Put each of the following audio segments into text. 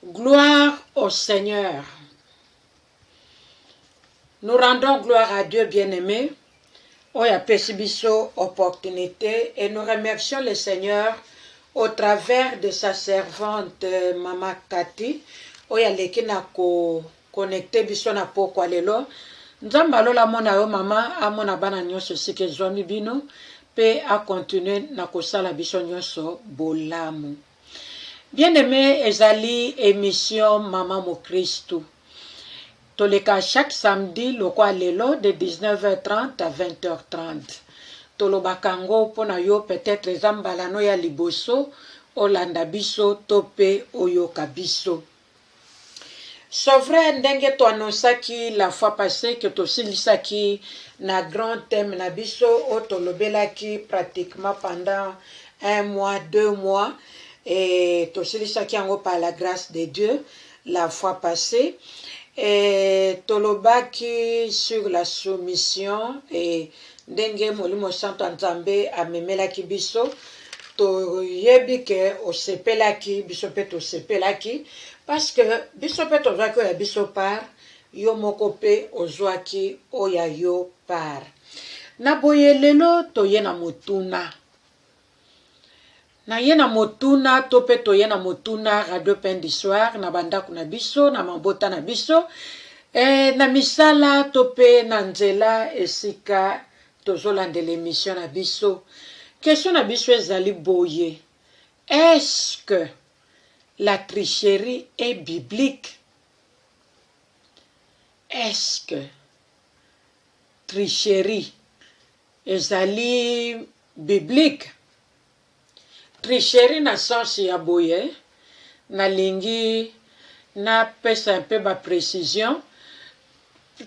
Gloire au Seigneur. Nous rendons gloire à Dieu bien-aimé. Oya Pesibiso opportunité et nous remercions le Seigneur au travers de sa servante Mama Kati. Oya lekina ko connecté biso na pokwa lelo. Nzamba lola mona yo mama amona bana nyonso sike zwami bino pe a continuer na kosala biso nyonso bolamu. Bien-aimé ezali émission Maman Mo Christou. Toleka chaque samedi lokwa lelo de 19h30 à 20h30. Tolobakango pona yo peut-être ezambala no ya liboso olanda biso tope oyoka biso. C'est vrai ndenge to annonçaki la fois passée que to silisaki na grand thème na biso o tolobelaki pratiquement pendant 1 mois, 2 mois et to silisaki yango par la grâce de Dieu la fois passée. Et tolobaki sur la soumission et ndenge molimo santo nzambe amemelaki biso to yebi ke osepelaki biso pe to sepelaki parce que biso pe to zaki ya biso par yo moko pe ozwaki oya yo par na boye lelo to yena motuna na yena motuna to pe to yena motuna radio pain du soir na bandako na biso na mabota na biso na misala to pe na nzela esika tozolanda l'émission na biso. Question na biso ezali boye. Est-ce que la tricherie est biblique? Est-ce que tricherie ezali biblique? Tricherie na sens ya boye na lingi na pesa un peu ba précision.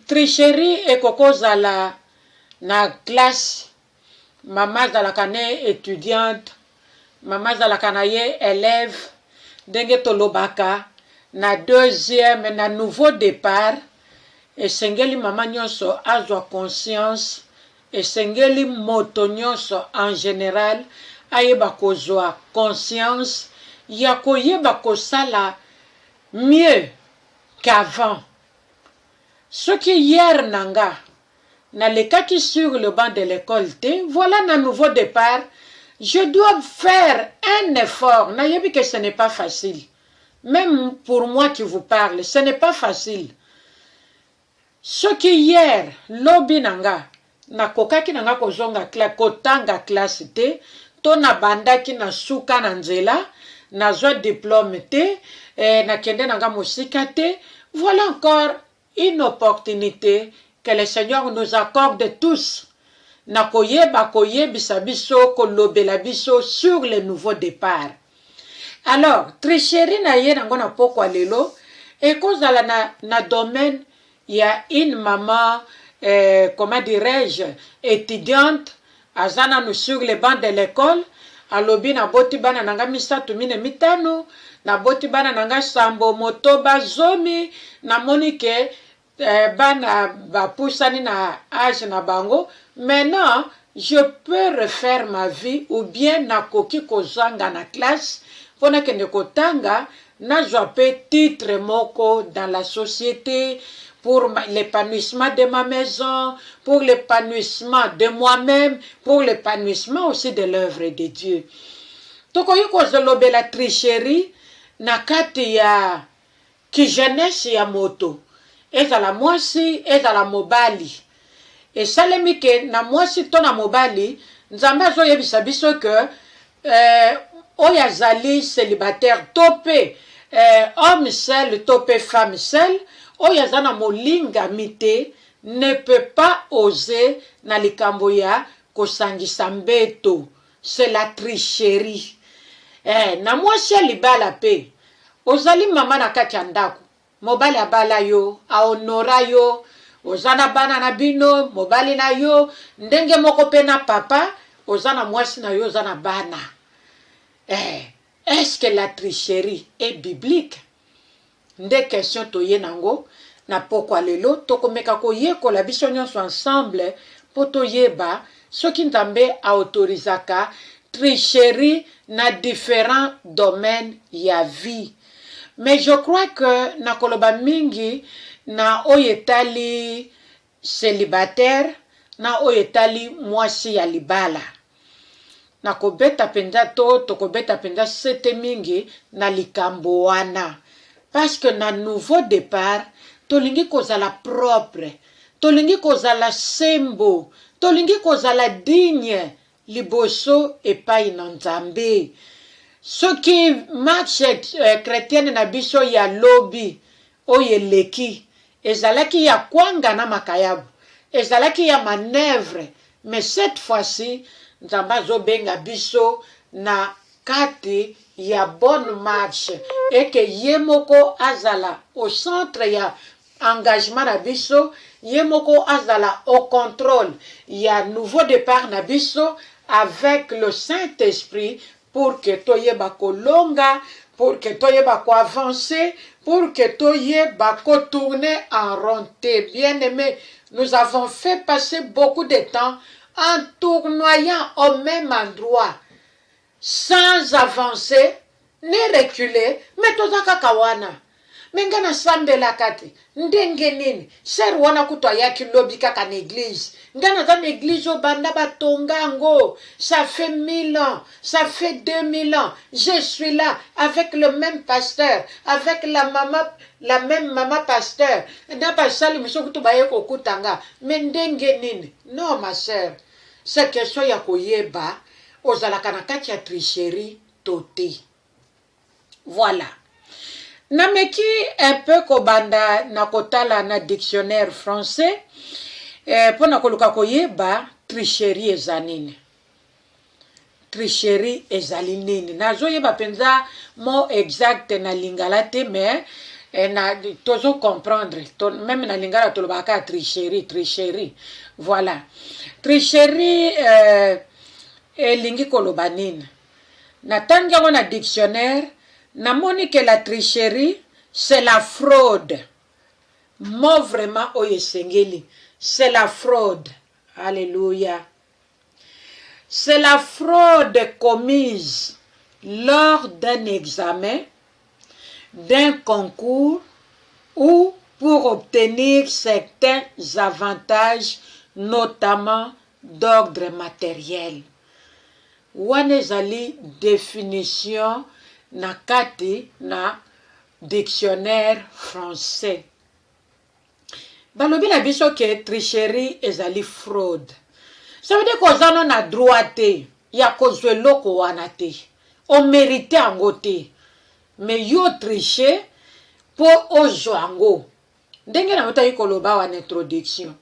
Tricherie ekokozala na classe mama zalaka ne étudiante mama zalaka na ye élève ndenge tolobaka na deuxième na nouveau départ esengeli mama nyonso azwa conscience esengeli moto nyonso en général ayeba kozwa conscience ya koyeba kosala mieux qu'avant. Ce qui hier nanga na lekaki sur le banc de l'école te voilà un nouveau départ, je dois faire un effort. Nayebi que ce n'est pas facile. Même pour moi qui vous parle, ce n'est pas facile. Ce qui hier lobi nanga na kokaki nanga kozonga kotanga classe te to na bandaki na suka na nzela na zwa diplôme te na kende nanga mosika te, voilà encore une opportunité que le Seigneur nous accorde tous na koyeba koyebisa biso kolobela biso sur le nouveau départ. Alors tricherie na ye nango na pokwa lelo ekozala na domaine ya une maman comment dirais-je étudiante azana nous sur le banc de l'école alobi na boti bana nanga misatu mine mitano na boti bana nanga sambo motoba zomi na monike bana bapusani na âge na bango. Maintenant je peux refaire ma vie ou bien nakoki kozanga na classe pona kende kotanga nazwa pe titre moko dans la société pour l'épanouissement de ma maison, pour l'épanouissement de moi-même, pour l'épanouissement aussi de l'œuvre de Dieu. Tokoyi kozolobe la tricherie na kati ya ki jeunesse ya moto ezala mwasi ezala mobali esalemi ke na mwasi to na mobali nzambe azoyebisa biso ke oyo azali célibataire to pe homme seul to pe femme seule oyo aza na molingami te ne peut pas oser na likambo ya kosangisa mbeto. C'est la tricherie. Na mwasi ya libala pe ozali mama na kati ya ndako mobali abala yo aonora yo ozana bana na bino mobali na yo ndenge moko pe na papa ozana mwasi na yo ozana bana. Est-ce que la tricherie est biblique? Nde question toye nango na pokwa lelo tokomeka koyekola biso nyonso ensemble po toyeba soki nzambe autorisaka tricherie na différents domaines ya vie. Mais je crois que na koloba mingi na oyo etali célibataire na oyo etali mwasi ya libala. Na kobeta penza tokobeta penza sete mingi na likambo wana. Parce que na nouveau départ, tolingi kozala propre, tolingi kozala sembo, tolingi kozala digne liboso epai na Nzambe. Soki marche chrétienne na biso ya lobi oyo eleki ezalaki ya kwanga na makayabu, ezalaki ya manœuvre, mais cette fois-ci Nzambe azobenga biso na kati ya bonne marche et que yemoko azala au centre ya engagement na biso, yemoko azala au contrôle ya nouveau départ na biso avec le Saint-Esprit pour que toyeba kolonga, pour que toyeba ko avancer, pour que toyeba ko tourner en rond. Bien-aimés, nous avons fait passer beaucoup de temps en tournoyant au même endroit, sans avancer, ni reculer, mais tozaka kawana. Mengana sambela kati, ndenge nini, ser wana kutwa yaki lobi kaka n'église. Ngana za n'église au banda batongango, ça fait 1000 ans, ça fait 2000 ans, je suis là, avec le même pasteur, avec la même maman pasteur. Nda pasali misokutu bayeko kutanga, mais ndenge nini. Non ma sœur, c'est question ya koyeba, ozalaka na kati ya tricherie toti. Voilà. Nameki un peu kobanda na kotala na dictionnaire français pona koluka koyeba tricherie ezanini. Tricherie ezali nini. Nazoyeba penza mot exact na lingala te mais na tozo comprendre même na lingala tolobaka tricherie. Voilà. Tricherie elingi koloba nini. Na tangiango na dictionnaire namoni que la tricherie, c'est la fraude. Mot vraiment oyesengeli. C'est la fraude. Alléluia. C'est la fraude commise lors d'un examen, d'un concours ou pour obtenir certains avantages, notamment d'ordre matériel. Wanezali définition na kati na dictionnaire français. Balobi na biso ke tricherie ezali fraude. Ça veut dire kozana na droit te ya kozwe loko wana te. O mérite ango te. Mais yo tricher po ozwango. Ndenge na mota yikoloba wana introduction.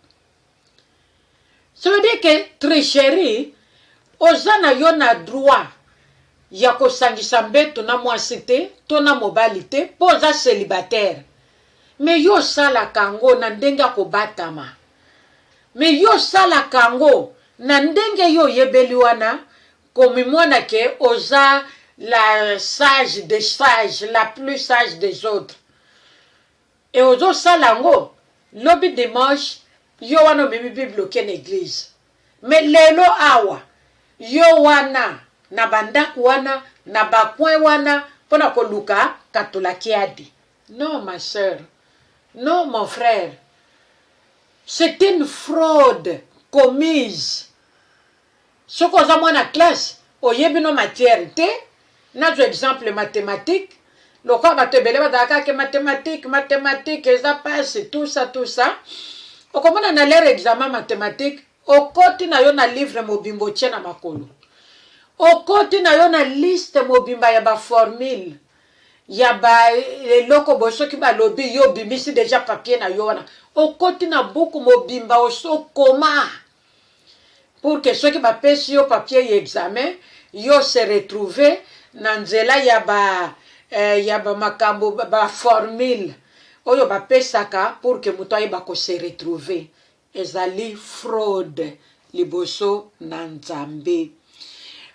Ça veut dire que tricherie ozana yo na droit ya kosangisa mbeto na mwasi te to na mobali te po oza célibataire. Mais yo sala kango na ndenge ya kobatama. Mais yo sala kango na ndenge yo yebeli wana komi mwana ke oza la sage des sages, la plus sage des autres. Et ozo sala ngo lobi dimanche yo wana mimi bibloke na église. Mais lelo awa yo wana na bandaku wana na bakwen wana pona koluka katolakiadi. Non ma sœur, non mon frère, c'est une fraude commise. Soko za mwana classe oyebi no matière te. Nazo exemple mathématique, loko batebele badaka ke mathématique eza passe tout ça. Okomona na leur examen mathématique okoti na yo na livre mobimbo tie na makolo. Okoti na yo na liste mobimba ya ba formule ya ba eloko bosoki ba lobi yo bimisi déjà papier na yo wana. Okoti na buku mobimba oso koma pour que ceux qui ba pesi yo papier y examen yo se retrouver na nzela ya ba makambo ba formule oyo ba pesaka pour que muto ayeba ko se retrouver. Ezali fraude liboso na Nzambe.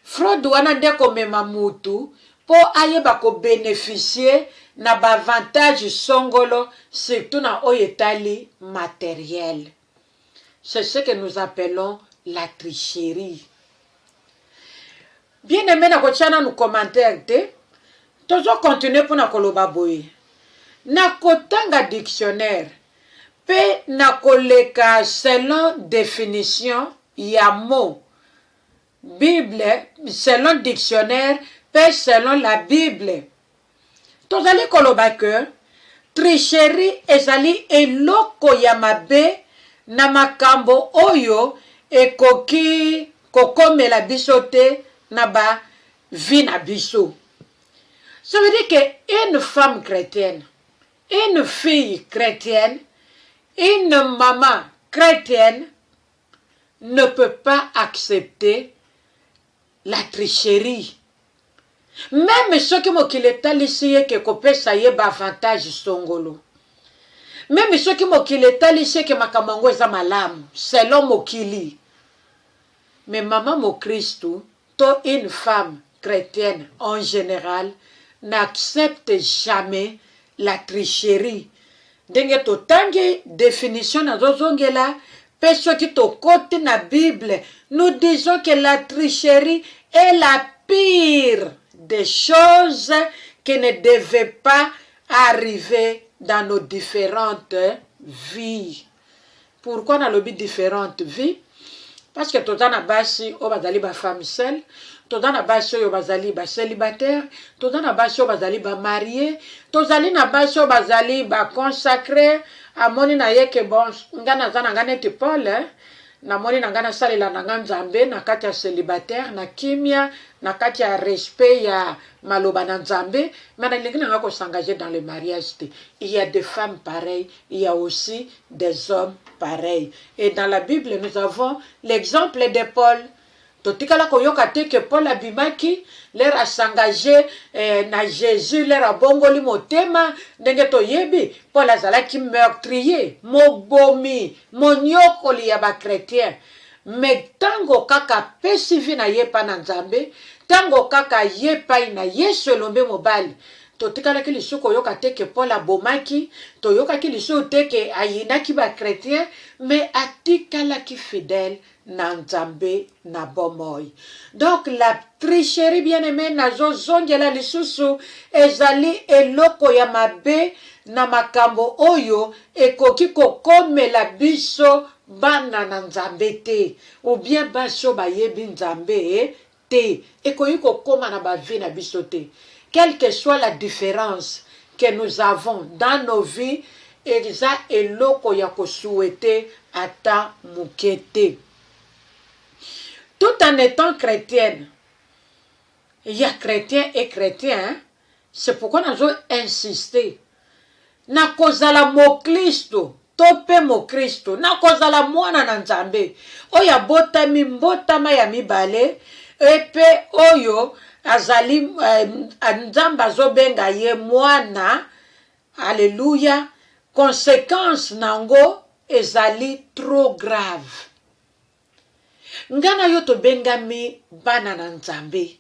Fraude wana nde komema mutu po ayeba ko bénéficier na ba avantage songolo surtout na oyo etali matériel. C'est ce que nous appelons la tricherie. Bien aimé na kotiana nous commentaire te Tozo continuer pour na koloba boye. Na kotanga dictionnaire. Pe na koleka selon définition ya mot. Bible, selon dictionnaire, pe selon la Bible. Tozali koloba que tricherie ezali eloko ya mabe na makambo oyo ekoki kokomela biso te na ba vie na biso. Ça veut dire qu'une femme chrétienne, une fille chrétienne, une maman chrétienne ne peut pas accepter la tricherie. Même ceux qui m'ont talissé que kopesa yeba avantage songolo. Même ceux qui m'ont talissé que makamango eza malamu, selon mokili. Mais maman mo Christo, to une femme chrétienne en général, n'accepte jamais la tricherie. Denge to tangi définition na zozongela, pe soki to kote na Bible, nous disons que la tricherie est la pire des choses qui ne devaient pas arriver dans nos différentes vies. Pourquoi dans le but différentes vies? Parce que tout dans la base, on va aller ba femme seule, tout dans la base, on va aller ba célibataire, tout dans la base, on va aller ba marié, tout dans la base, on va aller ba consacré. À moni na ye que bon, ngana zana ngane te Paul, na moni na ngana sali la na nzambe, na kati ya célibataire, na kimia, na kati ya respect ya maloba na nzambe, mais na lingi na ko s'engager dans le mariage. Il y a des femmes pareilles, il y a aussi des hommes pareils. Et dans la Bible, nous avons l'exemple de Paul. Totikala koyoka te que Paul abimaki, l'air à s'engager na Jésus, l'air à bongoli motema, ndenge toyebi, Paul azalaki meurtrier, mobomi, monyokoli ya ba chrétien. Mais tango kaka pesivi na ye pa na nzambe, tango kaka ye pa na Yesu elombe mobali. Totikala ki lisu koyoka te que Paul abomaki, toyoka ki lisu te que ayinaki ba chrétien, mais atikala ki fidèle na nzambe na bomoy. Donc la tricherie bien-aimée nazo zongela lisusu ezali eloko ya mabe na makambo oyo ekoki kokomela biso bana na nzambe te ou bien baso bayebi nzambe te ekoki kokoma na bavi na biso te. Quelle que soit la différence que nous avons dans nos vies, eza eloko ya kosouete ata mukete. Tout en étant chrétienne, il y a chrétien et chrétien, hein? C'est pourquoi nous avons insisté. Na kozala mo Kristo, tope mo Kristo, na kozala mwana na nzambe. Oya botami mbotama ya mibale, epe oyo azali nzamba zobenga ye mwana, alléluia, conséquence nango ezali trop grave. Ngana yo to bengami bana na nzambe.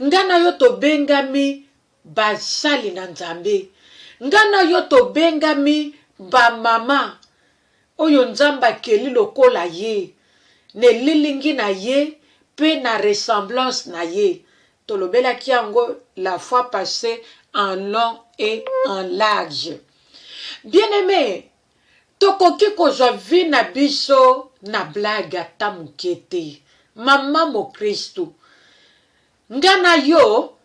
Ngana yo to bengami basali na nzambe. Ngana yo to bengami ba mama. Oyo nzamba keli lokola ye. Ne lilingi na ye, pe na ressemblance na ye. Tolobela kiango la fois passée en long et en large. Bien-aimé, tokoki kozwa vi na biso na blague ata mukete. Mama mo Kristo. Ngana yo,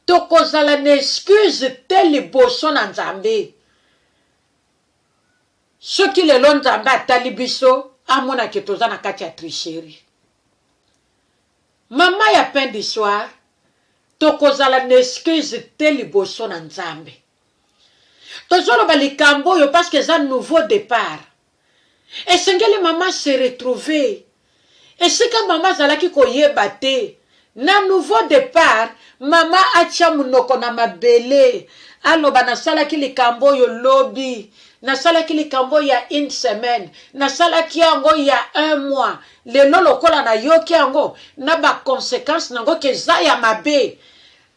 tokozala na excuse te liboso na nzambe. Soki lelo nzambe atali biso, amona ke toza na kati ya tricherie. Mama ya fin du soir, tokozala na excuse te liboso na nzambe. Tozoloba likambo yo parce que c'est un nouveau départ. Et sengeli maman se retrouver. Et si ka maman zalaki koyeba te, na nouveau départ, maman atia munoko na mabele. Aloba na salaki likambo yo lobi. Na salaki likambo ya une semaine. Na salaki yango ya un mois. Lelo lokola na yoki yango. Na ba conséquence nango ke zaya mabe.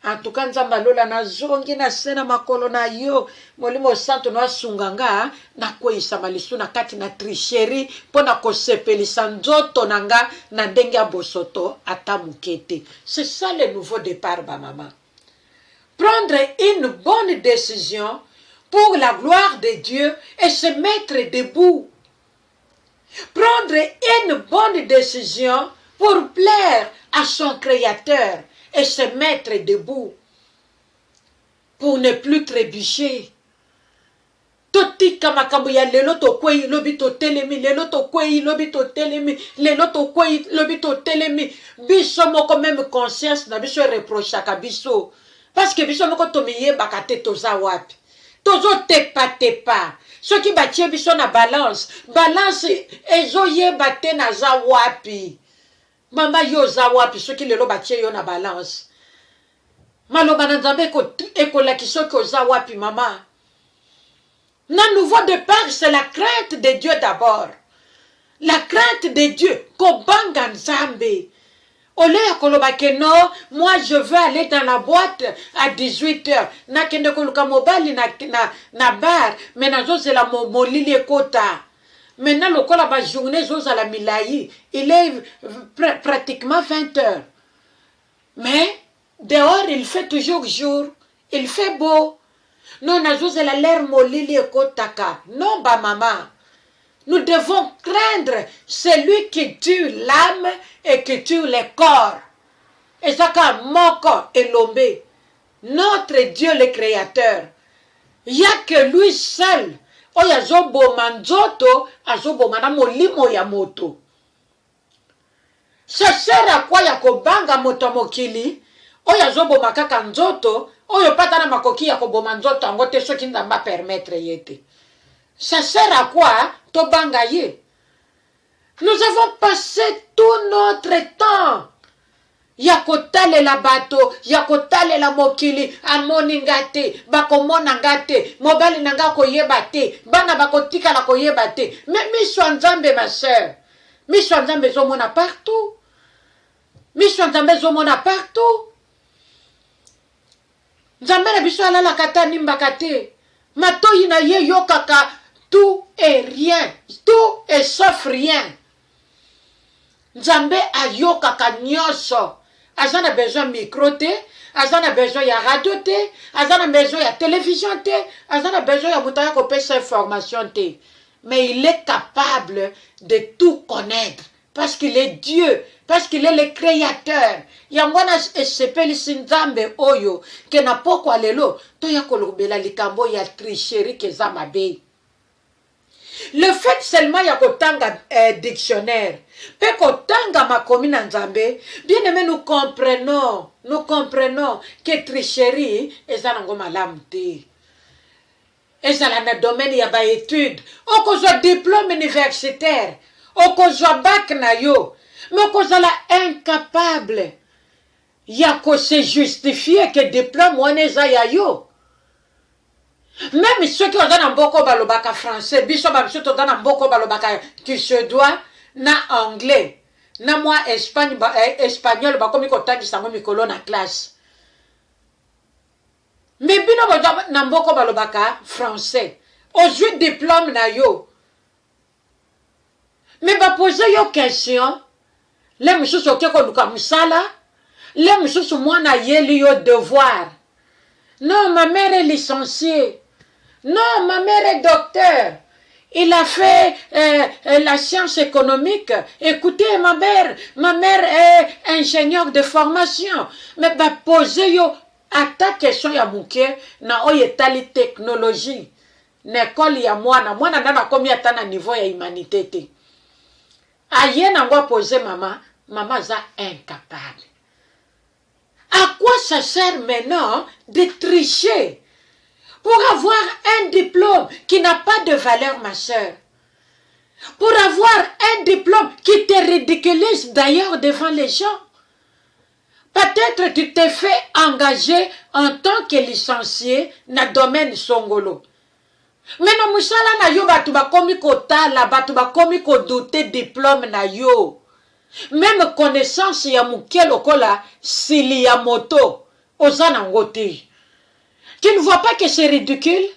En tout cas, nzamba lola na zongi na sena makolo na yo. Molimo santo no asunganga na kwisa malisu na kati na tricherie pona kosepelisa nzoto nanga na ndenge ya bosoto ata mukete. C'est ça le nouveau départ ba maman. prendre une bonne décision pour la gloire de Dieu et se mettre debout. Prendre une bonne décision pour plaire à son Créateur et se mettre debout pour ne plus trébucher. Totika makambo ya lelo to kwei lobi to telemi, lelo to kwei lobi to telemi, lelo to kwei lobi to telemi. Biso moko même conscience na biso reprochaka biso. Parce que biso moko tomiye bakate toza wapi. Tozo tepa. Ce qui batie biso na balance. Balance ezo ye bate na za wapi. Mama yo za wapi. Ce qui lelo batie yo na balance. Maloba na nzambe ekola kiso ko za wapi mama. Nan nouveau départ, c'est la crainte de Dieu d'abord. La crainte de Dieu. Kobanga nzambe. Ole ya koloba ke no, moi je veux aller dans la boîte à 18h. Na kende koluka mobali na bar, mais na zo la molili ekota. Maintenant lokola ba journée zo la milai, il est pratiquement 20h. Mais dehors il fait toujours jour, il fait beau. Non, la l'air molili ekotaka. Non, ba maman. Nous devons craindre celui qui tue l'âme et qui tue le corps. Et ça, quand moko et l'ombe. Notre Dieu le Créateur. Il n'y a que lui seul. Oya zobo manzoto, azobo mana molimo ya moto. Ça sert à quoi ya kobanga moto mokili? Oya zobo makaka nzoto. Oyo pata na makoki ya koboma nzoto ango te soki nzamba permettre yete. Ça sert à quoi to banga ye? Nous avons passé tout notre temps. Yakotale la bato, yakotale la mokili, amoni ngate, bakomona ngate, mobali nanga koyeba te, bana bakotika la koyeba te. Mais miso nzambe ma sœur. Miso nzambe zomona partout. Miso nzambe zomona partout. Nzambe na biso alala kata nimbaka te. Matoyi na ye yokaka tout et rien. Tout et sauf rien. Nzambe ayokaka nyonso. Azana besoin micro te. Azana besoin ya radio te. Azana besoin ya télévision te. Azana besoin ya mutaya kopesa information te. Mais il est capable de tout connaître. Parce qu'il est Dieu. Parce qu'il est le créateur. Yangwana esepeli sinzambe oyo. Ke na poko alelo. To ya kolobela likambo ya tricherie ke zamabe. Le fait seulement ya kotanga dictionnaire. Pe kotanga makomi na nzambe. Bien aimé, nous comprenons que tricherie ezanango malamu te. Ezala na domaine ya ba étude. Okozwa diplôme universitaire. Okozwa bac na yo. Mais okozala incapable. Yako se justifier que diplôme waneza ya yo. Même ceux qui ont dans mboko balobaka français, biso ba biso to dans mboko balobaka tu se dois na anglais. Na moi espagnol ba komi kotangi sango mikolo na classe. Mais bino ba na mboko balobaka français. Ozwi diplôme na yo. Mais ba poser yo question. Les moussous au keko luka musala. Les moussous mwana yeli yo devoir. Non, ma mère est licenciée. Non, ma mère est docteur. Il a fait la science économique. Écoutez, ma mère est ingénieure de formation. Mais bah poser yo à ta question ya mouke na oyetali technologie. N'école ya mwana nana komi atana niveau ya humanité. Aye nango poser maman za incapable. À quoi ça sert maintenant de tricher pour avoir un diplôme qui n'a pas de valeur, ma sœur? Pour avoir un diplôme qui te ridiculise d'ailleurs devant les gens. Peut-être tu t'es fait engager en tant que licencié dans le domaine songolo. Mais non, musala na yo batu ba komi kotala, batu ba komi kodouter diplôme na yo. Même connaissance ya muke lokola sili ya moto ozana ngoti. Tu ne vois pas que c'est ridicule?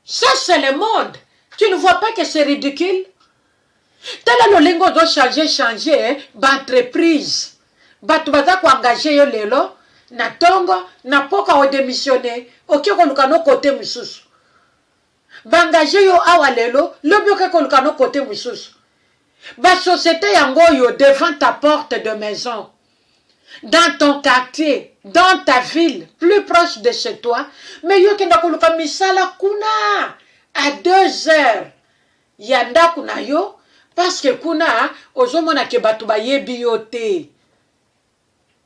Ça c'est le monde. Tu ne vois pas que c'est ridicule? Tala lo lingo do changer d'entreprise. Batu baza ko engager yo lelo na tongo na poka o démissionner oki koluka no côté mususu bangaje yo awa lelo lobi oki koluka no côté mususu ba société yango yo devant ta porte de maison dans ton quartier dans ta ville plus proche de chez toi mais yo kenda koluka misala kuna à 2 heures ya ndaku na yo parce que kuna ozomona ke batu bayebi yo te.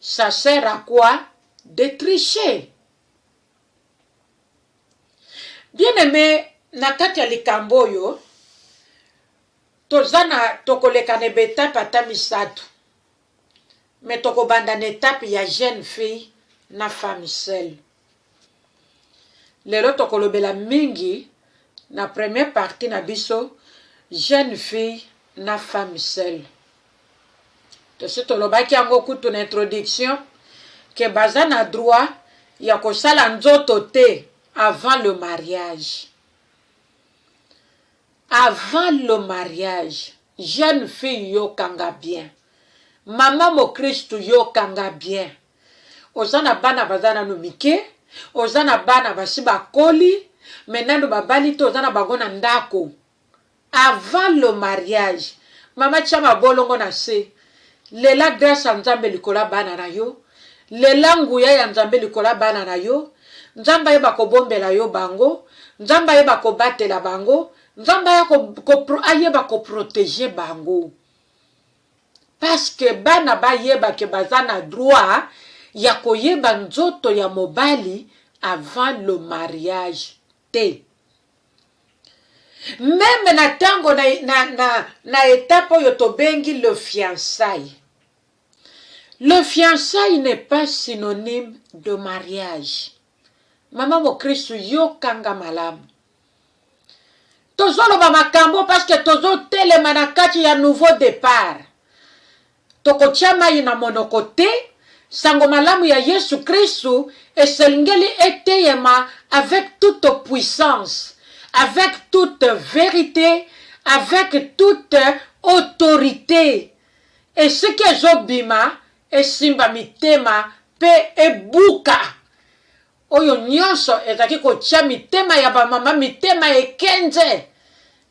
Ça sert à quoi? De tricher. Bien aimé, na kati ya likambo yo, tozana tokoleka na betape ata misato. Mais tokobanda na étape ya jeune fille na femme seule. Lelo tokolobela mingi na première partie na biso jeune fille na femme seule. Tosi tolobaki yango kutu na introduction ke baza na droit ya kosala nzoto te avant le mariage. Avant le mariage, jeune fille yo kanga bien. Maman mo Christ yo kanga bien. Ozana bana bazana no mike, ozana bana basi bakoli, menando babali to ozana bagona ndako. Avant le mariage, mama chama bolongo na se. Lela grâce à Nzambe likola bana na yo, lela nguya ya Nzambe likola bana na yo, Nzamba yeba kobombela yo bango, Nzamba yeba kobatela bango, Nzamba yeba ko protéger bango. Parce que bana ba yeba ke bazana droit ya koyeba nzoto ya mobali avant le mariage te. Même na tango na étape oyo tobengi le fiançailles. Le fiançailles n'est pas synonyme de mariage. Maman mo Christ yo kanga malamu. Tozo loba makambo parce que tozo telema na kati ya nouveau départ. Toko chama ina monokote sango malamu ya Yesu Kristu eselingeli eteyema avec toute puissance, avec toute vérité, avec toute autorité. Et ce que zobima esimba mitema pe ebuka. Oyo nyonso ezaki kotia mitema ya bamama, mitema ekenze,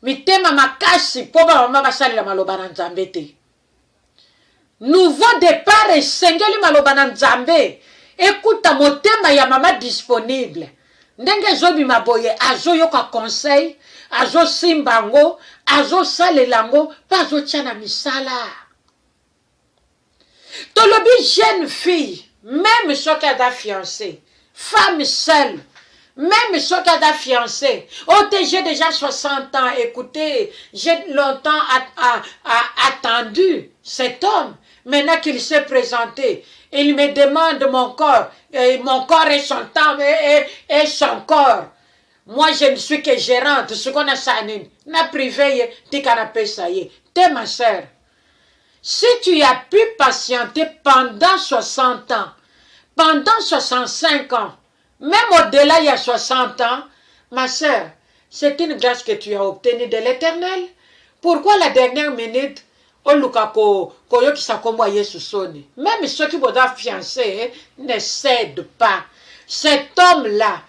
mitema makasi po bamama basalela maloba na Nzambe te. Nouveau départ esengeli maloba na Nzambe. Écoute motema ya mama disponible. Ndenge zobima boye azo yoka conseil, azo simbango, azo salelango, pa azo tiana misala. Tolobi jeune fille, même si elle a fiancé, femme seule, même si elle a fiancé, oh j'ai déjà 60 ans, écoutez, j'ai longtemps attendu cet homme, maintenant qu'il s'est présenté, il me demande mon corps est son temps et son corps. Moi je ne suis que gérante, ce qu'on a sané, na privé, t'es canapé ça y est, t'es ma soeur. Si tu as pu patienter pendant 60 ans, pendant 65 ans, même au-delà il y a 60 ans, ma soeur, c'est une grâce que tu as obtenue de l'Éternel. Pourquoi la dernière minute, même ceux qui vont fiancés ne cèdent pas. Cet homme-là,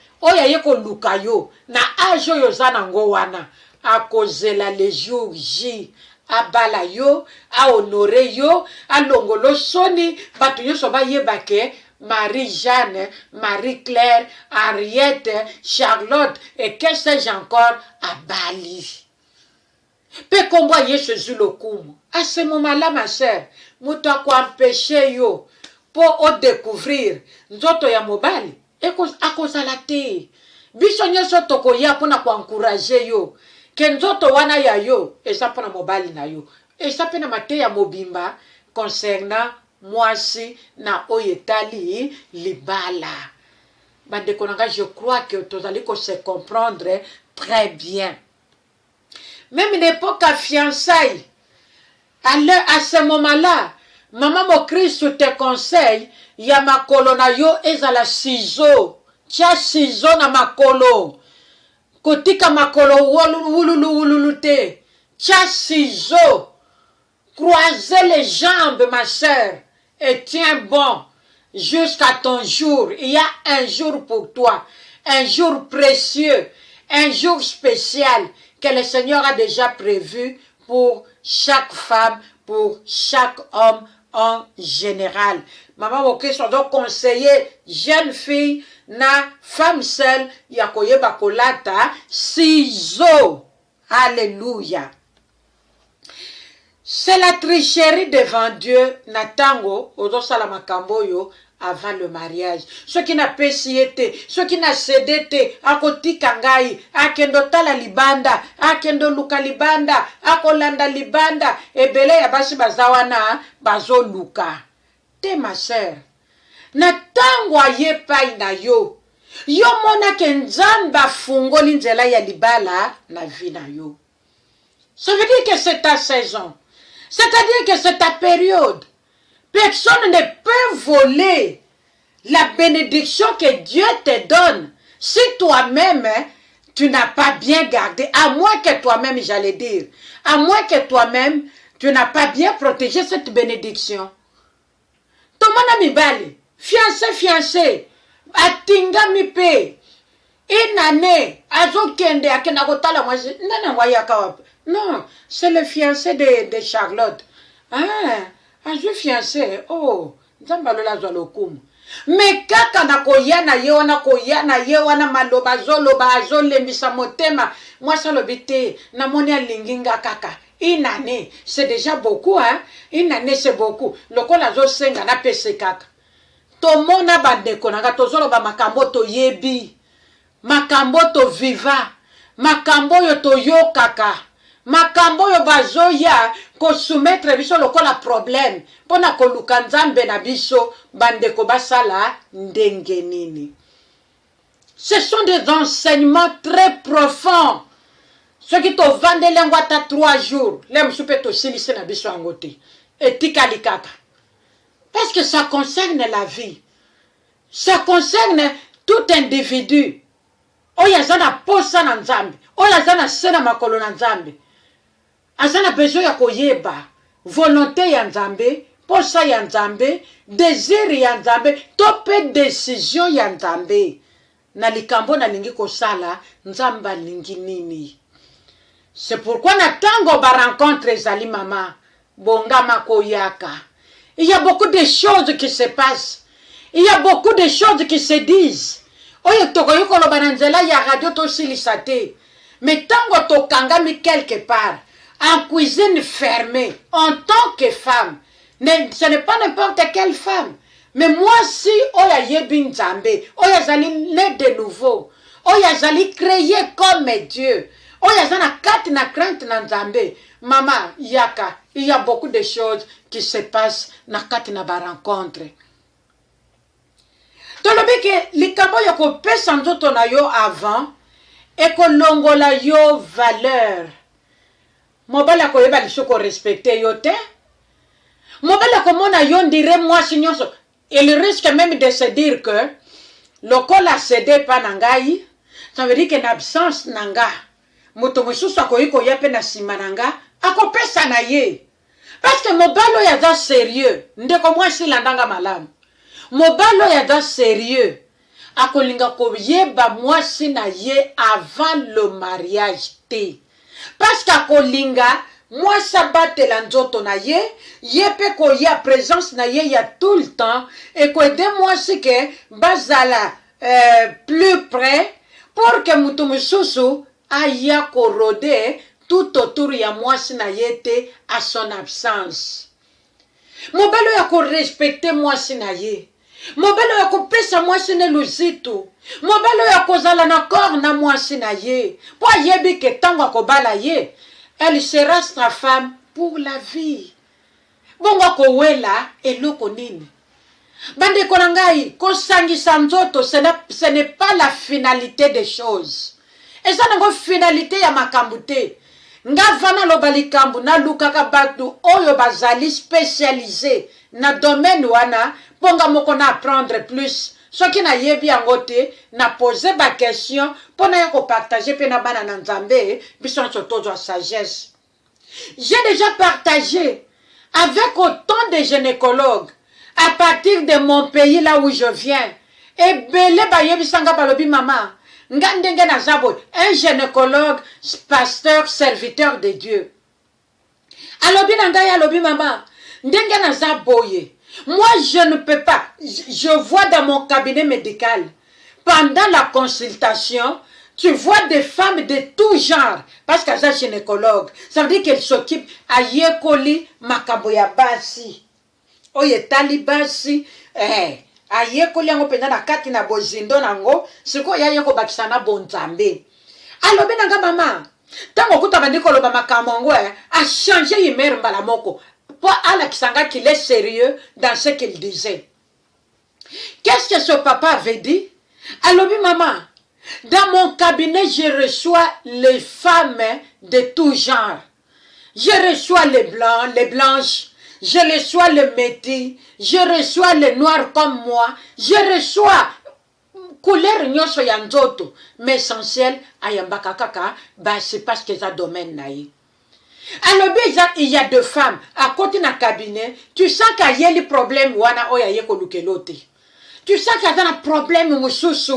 na ajo yozanango wana, a causé les jours J. Abala yo, a honoré yo, a longolo soni, batu yo soba yebake, Marie-Jeanne, Marie-Claire, Henriette, Charlotte, et que sais-je encore, à Bali. Pe kombo Jésus lokumu. À ce moment-là, ma sœur, muto kwa empêcher yo, pour o découvrir, nzoto ya mobali, akozala te. Biso nyoso toko ya pona kwa encourager yo. Kenzoto wana ya yo, esa pona mobali na yo. Esa pena mate ya mobimba, concernant mwasi na oyetali libala. Bande konanga, je crois que tozali ko se comprendre très bien. Même une époque à fiançailles, à ce moment-là, maman mo Christ te conseille, ya makolo na yo ezala ciseau. Tia ciseau na makolo. Kotika makolo wululu te. Tia ciseau. Croisez les jambes, ma sœur. Et tiens bon. jusqu'à ton jour. Il y a un jour pour toi, un jour précieux, un jour spécial que le Seigneur a déjà prévu pour chaque femme, pour chaque homme en général. Maman, ok, sont donc conseiller jeune fille, na femme seule, yakoye bakolata, ciseaux. Alléluia. C'est la tricherie devant Dieu, natango, ozo salamakamboyo, avant le mariage. Ce qui n'a pas été, ce qui n'a cédé, akoti kangai, akendo tala libanda, akendo luka libanda, akolanda libanda, ebele ya basi bazawana, bazo luka. Te ma sœur, natango ayepai na yo, yo mona ke nzamba fungoli nzela ya libala na vie na yo. Ça veut dire que c'est ta saison. C'est-à-dire que c'est ta période. Personne ne peut voler la bénédiction que Dieu te donne si toi-même, tu n'as pas bien gardé, à moins que toi-même, j'allais dire, à moins que toi-même, tu n'as pas bien protégé cette bénédiction. Tomana mibali, fiancé, atinga mipe, une année, azokende, akenagotala mwazi, nana wayaka wapi. Non, c'est le fiancé de Charlotte. Ah, je fiancé. Oh, nzambalola zalokum. Mais kaka na koyana ye wana maloba zoloba azolembisa motema. Moi ça lobité na moni alinginga kaka. Une année, c'est déjà beaucoup hein. Une année c'est beaucoup. Lokola zo senga na pese kaka. Tomona bandeko na tozoloba makambo to yebi. Makambo to viva. Makambo yo to yo kaka. Makambo yo bazoya ko soumettre biso lokola problème pona ko luka nzambe na biso bandeko basala ndenge nini. Ce sont des enseignements très profonds. Ce qui te vende l'engwata 3 jours, l'aime soupe to silise na biso angote. Etikali kaka. Parce que ça concerne la vie. Ça concerne tout individu. Oya zana posa na nzambe. Oya zana sena makolo na nzambe. Azana besoin ya koyeba volonté ya nzambe, posa ya nzambe, désir ya nzambe, tope décision ya nzambe. Na likambo na lingi kosala, nzamba lingi nini. C'est pourquoi na tango ba rencontre ezali mama, bonga makoyaka. Il y a beaucoup de choses qui se passent. Il y a beaucoup de choses qui se disent. Oyo tokoyo koloba na nzela ya radio to silisate. Mais tango to kangami quelque part, en cuisine fermée, en tant que femme, ce n'est pas n'importe quelle femme. Mais moi si oya yebi nzambe, oya zali né de nouveau, oya zali créé comme Dieu, oya zana kati na crainte na nzambe, mama yaka, il y a beaucoup de choses qui se passent na kati na ba rencontre. Tolobi ke likambo ya ko pesa nzoto na yo avant et ko longola yo valeur. Mobala ko yeba lisoko respecter yo te. Mobala ko mona yo ndire moi signonso. Il risque même de se dire que lokola cédé pa nangai, ça veut dire que l'absence nanga. Moto mususu akoyiko yape na sima nanga, akopesa na ye. Parce que mobalo ya da sérieux, ndeko moi si landanga malamu. Mobalo ya da sérieux. Akolinga ko yeba moi si na ye avant le mariage te. Parce qu'akolinga moi sabate la nzoto na ye pe ko ya présence na ye ya tout le temps et ko de moi si que bazala plus près pour que mutu mususu aya ko rôder tout autour ya moi si na ye te à son absence. Mobalo ya ko respecter moi si na ye. Mobalo ya ko pesa moi si ne luzitu. Mobalo ya ko zala na corps na moi si na ye. Po yebi ke tango ko bala ye. Elle sera sa femme pour la vie. Bongo ko wela eloko nini. Bande konangai ko sangisa nzoto ce n'est pas la finalité des choses. Et ça n'a finalité ya makambute. Nga vana lo balikambu na lukaka batu oyo bazali spécialisé na domaine wana ponga moko na apprendre plus. Ce qui na yebi angote na poser ba question pona ya ko partager pe na bana na nzambe biso nsotozo sagesse. J'ai déjà partagé avec autant de gynécologues, à partir de mon pays là où je viens. Et belé bayebi sanga balobi mama. Ngandenge na zabo, un gynécologue, pasteur, serviteur de Dieu. Alobi nangaya alobi mama. Ndenge na zaboye. Moi je ne peux pas. Je vois dans mon cabinet médical, pendant la consultation, tu vois des femmes de tout genre, parce qu'elle est gynécologue. Ça veut dire qu'elle s'occupe à yekoli makaboya basi. Oye tali basi, ayekoli yango penda na kati na bozindo nango, siko ya yeko bakisana bonzambe. Alobi nanga mama, tango kuta bandiko loba makamongo, a changé yimer mbala moko, pour ala kisanga qu'il est sérieux dans ce qu'il disait. Qu'est-ce que ce papa avait dit? Alobi maman, dans mon cabinet, je reçois les femmes de tout genre. Je reçois les blancs, les blanches, je reçois les métis, je reçois les noirs comme moi, je reçois couleur nyoso ya nzoto, mais essentiel ayambaka kaka, bah c'est parce que ça domaine naïe. Alors il y a deux femmes à côté d'un cabinet, tu sens qu'il y a des problèmes wana oya yeko lukelote. Tu sens qu'il y a un problème mususu.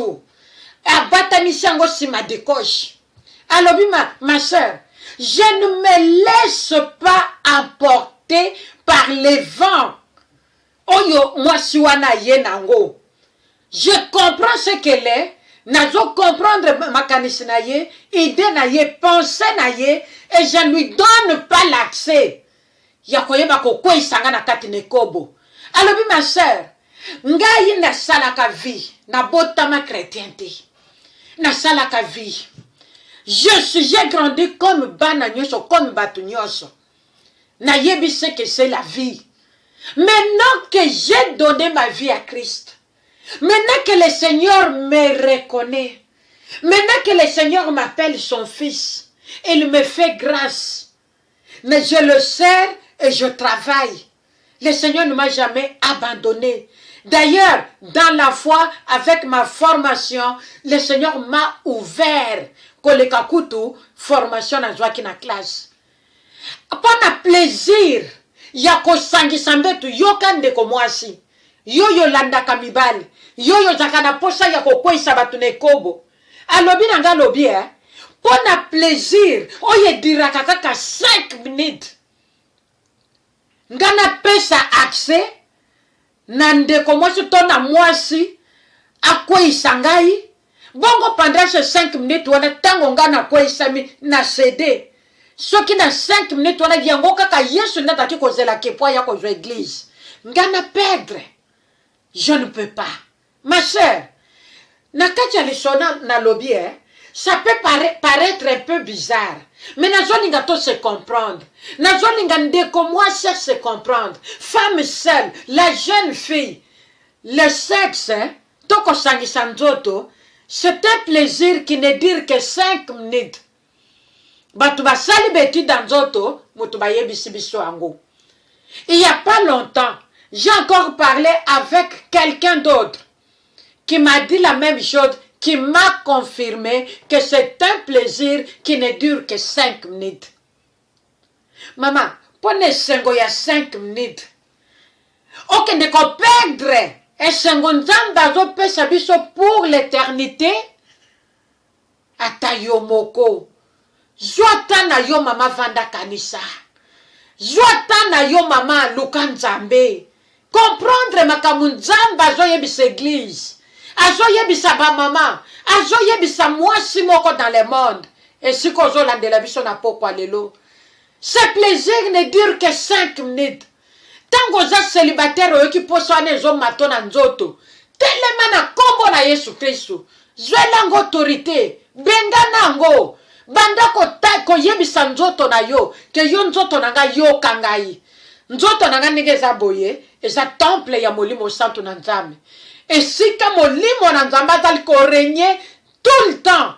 Abatamisango sima décoche. Alors ma soeur, je ne me laisse pas emporter par les vents. Oyo moi siwana yenango. Je comprends ce qu'elle est. Nazo comprendre ma kanisi na ye, idée na ye, pensée na ye, et je ne lui donne pas l'accès. Yakoyeba kokwe isanga na kati nekobo. Alors ma soeur, ngai na salaka vie, na botama chrétienté. Na salaka vie. J'ai grandi comme bana nyoso, comme batu nyoso. Na yebi ce que c'est la vie. Maintenant que j'ai donné ma vie à Christ, maintenant que le Seigneur me reconnaît, maintenant que le Seigneur m'appelle son fils, il me fait grâce. Mais je le sers et je travaille. Le Seigneur ne m'a jamais abandonné. D'ailleurs, dans la foi, avec ma formation, le Seigneur m'a ouvert. Kolekakutu, formation na joaki na classe. Pendant plaisir, yako sangi sambetu, yokande komwasi. Yoyo landa kamibali. Yoyo zakana posa yako kwe sabatu nekobo. Alobi nanga lobi pendant plaisir, oye diraka kaka 5 minutes. Ngana pesa accès. Nande komwasi tona mwasi. Akwe isangai. Bongo pendant ces 5 minutes, wana tango ngana kwe isami na CD. Soki na 5 minutes, wana yango kaka yesu nataki kozela kepoa yako jo église. Ngana perdre. Je ne peux pas. Ma soeur, nakati alisona na lobby, ça peut paraître un peu bizarre. Mais nazolinga to se comprendre. Nazolinga ndeko moi se comprendre. Femme seule, la jeune fille, le sexe, toko sangi sanzoto, c'est un plaisir qui ne dure que 5 minutes. Batuba sali beti danzoto, mutuba yebisi biso ango. Il n'y a pas longtemps, j'ai encore parlé avec quelqu'un d'autre qui m'a dit la même chose, qui m'a confirmé que c'est un plaisir qui ne dure que 5 minutes. Maman, prenez sengo ya 5 minutes. Ok, ne ko perdre. Et sengo nzamba zo pesa biso pour l'éternité. Ata yo moko. Zwata na yo mama vanda kanisa. Zwata na yo mama luka nzambe. Comprendre makamu nzamba zo yebisa église. Azo yebisa ba mama. Azo yebisa mwasi moko dans le monde. Et si kozo landela biso na pokwa lelo. Ce plaisir ne dure que 5 minutes. Tango za célibataire oyo ki poso ane zo matona nzoto. Telema na kombo na Yesu Kristo. Zwela ngo autorité. Benga nango. Banda ko yebisa nzoto na yo. Ke yo nzoto nanga yo kangai. Nzoto nanga nige za boye. Eza temple ya molimo santo na nzambe. Et si ka molimo na nzambe azali ko régner tout le temps.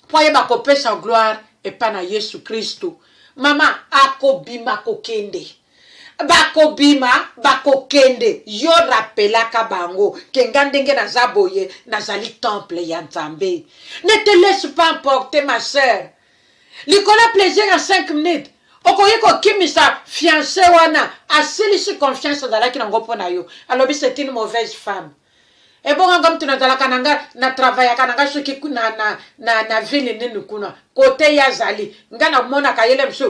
Poye ba kopesa gloire et pas na Yesu Kristo. Mama akobima kokende. Bako kende. Yo rappelaka bango. Kengandenge na zaboye. Nazali temple ya nzambe. Ne te laisse pas emporter ma soeur. L'icône plaisir à 5 minutes. okoki kokimisa fiancé wana asilisi confiance azalaki nango mpo na yo alobi c'est une mauvaise femme ebonganga mutu nazalaka nanga na travaillaka nanga soki na ville nini kuna kote ye azali nga namonaka yele mosu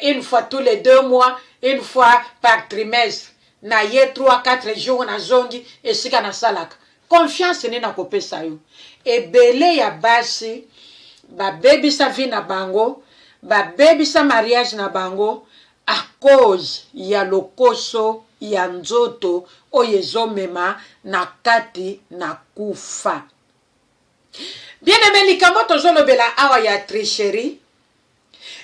une fois tous les 2 mois une fois par trimestre na ye 3-4 jours nazongi esika nasalaka confiance nini nakopesa yo ebele ya basi babebisa vie na bango babebisa mariage na bango à cause ya lokoso ya nzoto oyo ezomema na kati na kufa. Bien aimé, likambo tozolobela awa ya tricherie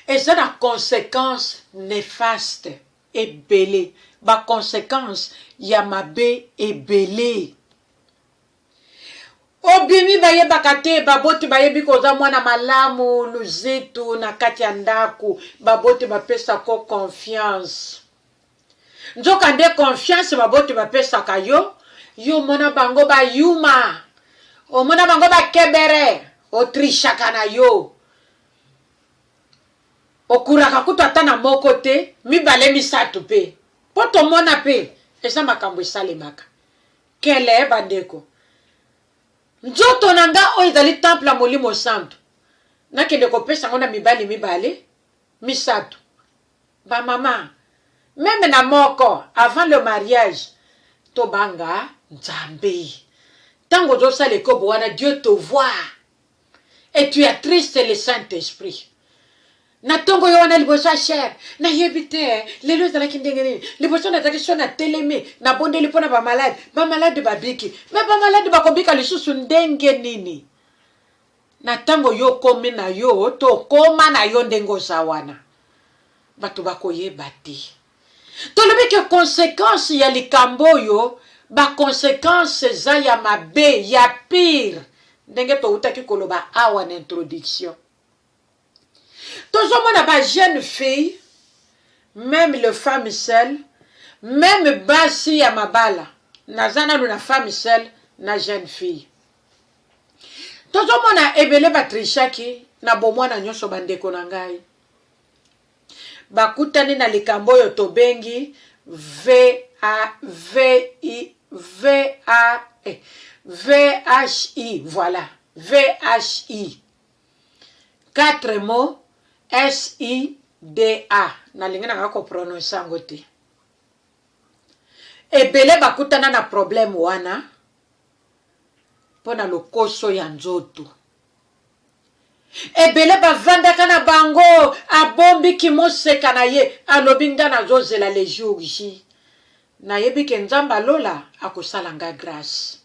eza na conséquence néfaste ebele, ba conséquence ya mabe ebele. Obimi bayebaka te baboti bayebi koza mwana malamu luzitu na kati ya ndaku baboti bapesa ko confiance. Nzoka nde confiance baboti bapesaka yo mona bango bayuma omona bango bakebere otrishaka na yo okuraka kutu ata na moko te mibale misatu pe po tomona pe eza makambo esalemaka kele bandeko. Nzoto nanga oyo ezali temple ya molimo santo nakende kopesa ngo na mibale misatu bamama même na moko avant le mariage tobanga nzambe tango ozosala ekobo wana Dieu te voit et tu es triste le Saint-Esprit na tongo yo wana liboso ya cher na yebi te lelo ezalaki ndenge nini liboso nazalaki so na telemi na bondeli mpo na bamalade babiki me bamalade bakobika lisusu ndenge nini na tango yo komi na yo tokoma na yo ndenge oza wana bato bakoyeba te. Tolobi ke conséquence ya likambo oyo ba conséquence eza ya mabe ya pire ndenge toutaki koloba awa na introduction. Tozomona ba jeune fille même le femme seule même basi ya mabala nazana na femme seule na jeune fille. Tozomona ebele batrishaki na bomwana nyonso bandeko na ngai bakutani na likambo oyo tobengi VHI, voilà, VHI. 4 mots SIDA. Nalingi nanga ko prononcer yango te. Ebele bakutana na problème wana pona lokoso ya nzoto. Ebele bavandaka na bango abombi kimoseka na ye alobinga na zozela les jours J. Na yebi ke nzamba lola akosala nga grâce.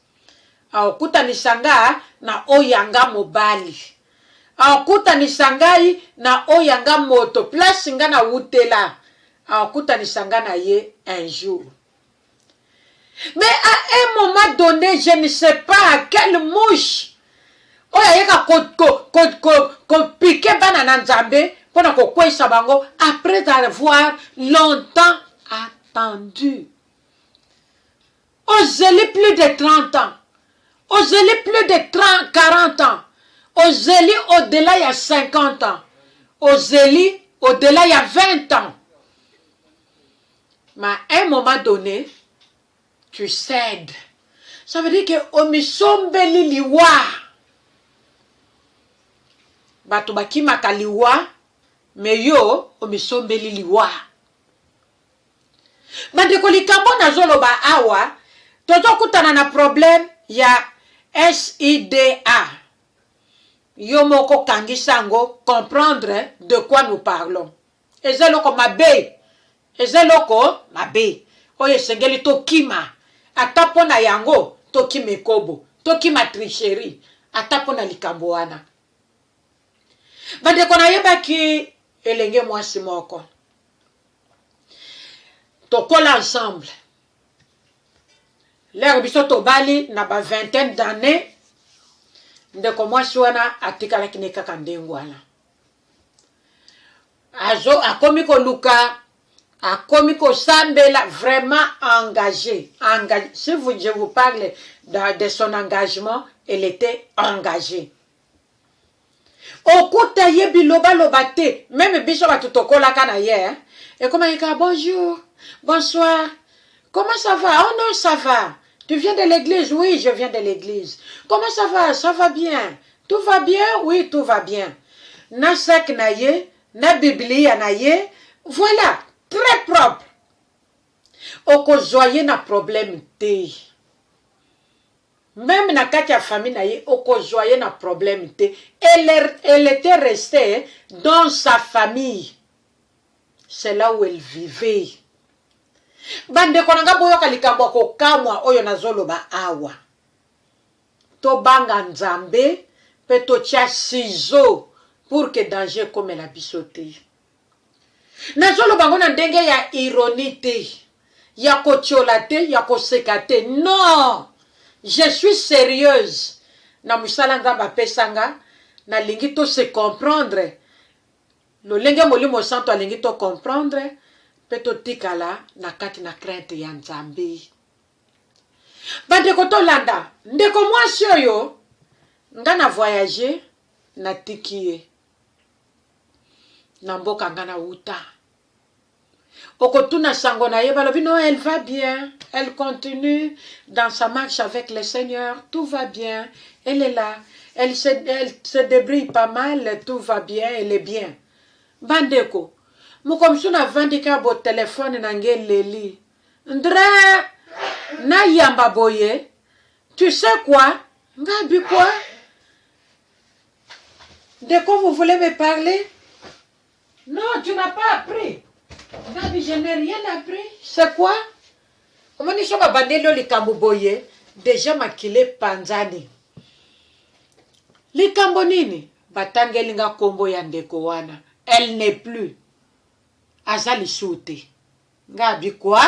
Akutanisanga nga na oyanga mobali. Akutanisanga ngai na oyanga moto place nga na utela. Akutanisanga na ye un jour. Mais à un moment donné, je ne sais pas à quelle mouche oya yeka ko piquer banana nzambe pona ko kwesa bango après avoir longtemps attendu. Oseli plus de 30 ans. Oseli plus de 40 ans. Oseli au-delà il y a 50 ans. Oseli au-delà il y a 20 ans. Mais à un moment donné, tu cèdes. Ça veut dire que omisombeli liwa. Bato bakimaka liwa, me yo omisombeli liwa. Bandeko likambo nazoloba awa, tozo kutana na problème ya SIDA. Yo moko kangisango comprendre de quoi nous parlons. Ezeloko mabe. Ezeloko mabe. Oye sengeli to kima. Atapo na yango to kimekobo. To kima tricherie. Atapo na likambo wana. Bandeko na yeba ki elenge mwasi moko. Tokola ensemble. L'air biso tobali na ba vingtaine d'années. Ndeko mwasi wana atikala kineka kandengu wana. Azo akomi ko luka, akomi ko sambela vraiment engagé. Si je vous parle de son engagement, elle était engagée. okuta ye biloba loba te même biso batutokolaka na ye hein? Et comment il dit bonjour, bonsoir, comment ça va? Oh non, ça va. Tu viens de l'église? Oui, je viens de l'église. Comment ça va? Ça va bien. Tout va bien? Oui, tout va bien. Na sac na ye, na biblia na ye, voilà, très propre. Okozwa ye na problème te. Même na kati ya famille na ye, okozwa ye na problème te. Elle était restée dans sa famille. C'est là où elle vivait. Bandeko nanga boyoka likambo kokamwa oyo nazoloba awa. Tobanga nzambe pe totia ciseau pour que danger comme la bisote. Nazoloba ngona ndenge ya ironie te, ya kotiola te, ya koseka te. Non, je suis sérieuse. Na musala nzamba pesanga na lingi to se comprendre. Lo lenge molimo santo alingi to comprendre. Peto tikala na kati na crainte ya nzambe. Bandeko tolanda, ndeko mwasi oyo nga na voyager na tikie na mboka nga na uta. Okotuna sango na ye balobi non, elle va bien, elle continue dans sa marche avec le Seigneur, tout va bien, elle est là, elle se débrouille pas mal, tout va bien, elle est bien. Bandeko mukomsu na vandika bo téléphone na ngeleli. Ndra na yamba boye. Tu sais quoi? Ngabi quoi? De quoi vous voulez me parler? Non, tu n'as pas appris. Ngabi, je n'ai rien appris. C'est quoi? Comment ni shoba bandelo likambo boye? Déjà makile panzani. Likambo nini? Batangeli nga kombo ya ndeko wana. Elle n'est plus. Azali soute. Ngabi quoi?